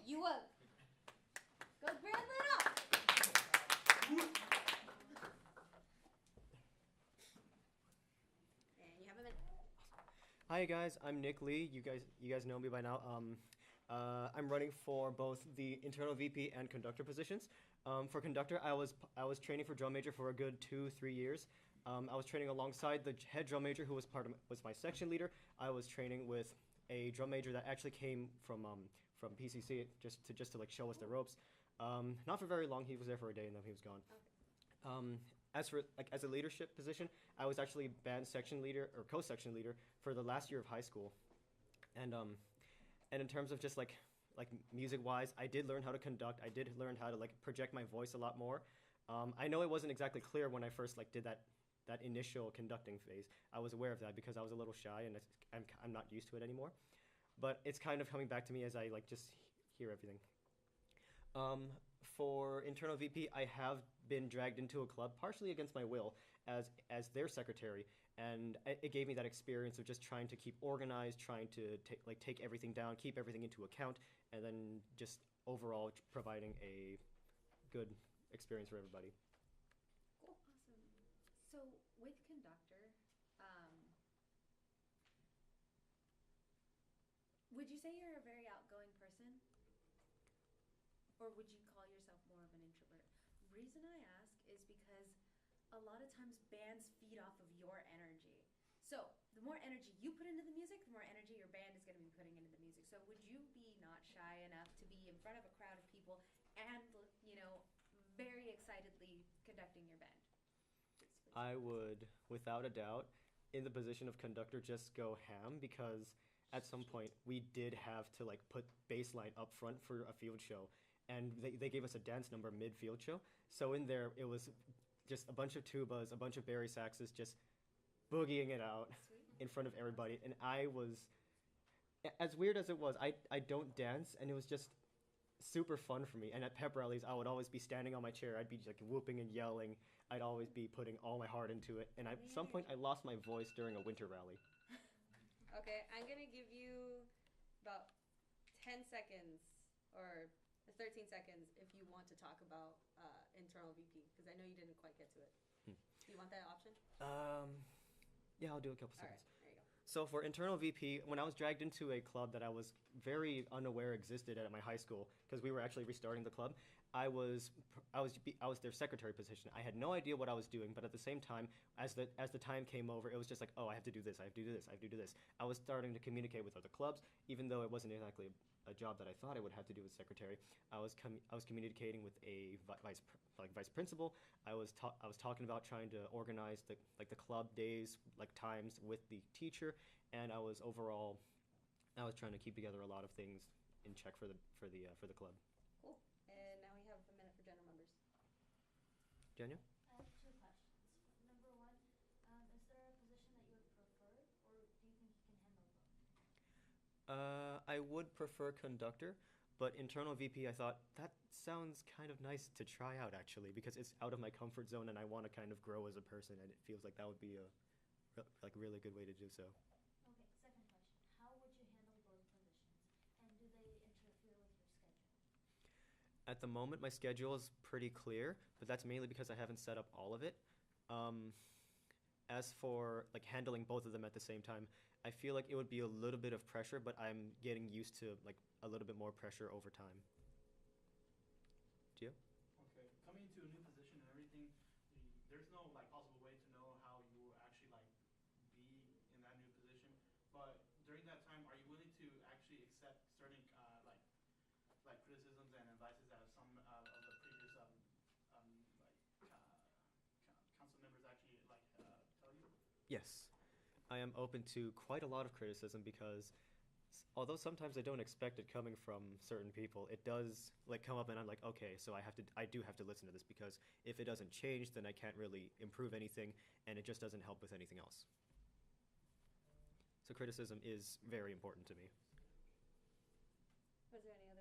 you up. Go Brand Lit Up. And you have a minute. Hi guys, I'm Nick Lee. You guys know me by now. I'm running for both the internal VP and conductor positions. For conductor, I was training for drum major for a good 2-3 years. I was training alongside the head drum major, who was my section leader. I was training with a drum major that actually came from PCC just to like show us the ropes. Not for very long. He was there for a day and then he was gone. Okay. As a leadership position, I was actually band section leader or co-section leader for the last year of high school, and in terms of just like music wise, I did learn how to conduct. I did learn how to like project my voice a lot more. I know it wasn't exactly clear when I first like did that initial conducting phase. I was aware of that because I was a little shy and I'm not used to it anymore, but it's kind of coming back to me as I like just hear everything. For internal VP, I have been dragged into a club partially against my will as their secretary, and it gave me that experience of just trying to keep organized, trying to take everything down, keep everything into account, and then just overall providing a good experience for everybody. Cool. Awesome. So with Conductor, would you say you're a very outgoing person? Or would you call yourself more of an introvert? Reason I ask is because a lot of times bands feed off of your energy. So the more energy you put into the music, the more energy your band is going to be putting into the music. So would you be not shy enough to be in front of a crowd of people and, you know, very excitedly conducting your band? Please. I would, without a doubt, in the position of conductor, just go ham because at some point we did have to like put bass line up front for a field show, and they gave us a dance number mid-field show. So in there, it was just a bunch of tubas, a bunch of bari saxes, just boogieing it out in front of everybody. And I was, as weird as it was, I don't dance, and it was just super fun for me. And at pep rallies, I would always be standing on my chair. I'd be like whooping and yelling. I'd always be putting all my heart into it. And at some point, I lost my voice during a winter rally. Okay, I'm gonna give you about 10 seconds or 13 seconds if you want to talk about internal VP, because I know you didn't quite get to it. Do you want that option? Yeah, I'll do a couple seconds. All right, there you go. So for internal VP, when I was dragged into a club that I was very unaware existed at my high school, because we were actually restarting the club, I was their secretary position. I had no idea what I was doing, but at the same time, as the time came over, it was just like, oh, I have to do this, I have to do this, I have to do this. I was starting to communicate with other clubs, even though it wasn't exactly a job that I thought I would have to do as secretary. I was communicating with a vice principal. I was talking about trying to organize the club days, like times with the teacher, and I was trying to keep together a lot of things in check for the club. Cool. And now we have a minute for general members. Jenya? I have two questions. Number one, is there a position that you would prefer, or do you think you can handle both? I would prefer conductor, but internal VP, I thought that sounds kind of nice to try out actually, because it's out of my comfort zone and I want to kind of grow as a person, and it feels like that would be a really good way to do so. Okay, second question. How would you handle both positions, and do they interfere with your schedule? At the moment, my schedule is pretty clear, but that's mainly because I haven't set up all of it. As for like handling both of them at the same time, I feel like it would be a little bit of pressure, but I'm getting used to like a little bit more pressure over time. Gio? Okay, coming into a new position and everything, there's no like possible way to know how you will actually like be in that new position. But during that time, are you willing to actually accept certain like criticisms and advices that some of the previous council members actually like tell you? Yes. I am open to quite a lot of criticism because although sometimes I don't expect it coming from certain people, it does like come up and I'm like, okay, so I do have to listen to this, because if it doesn't change, then I can't really improve anything, and it just doesn't help with anything else. So criticism is very important to me. Was there any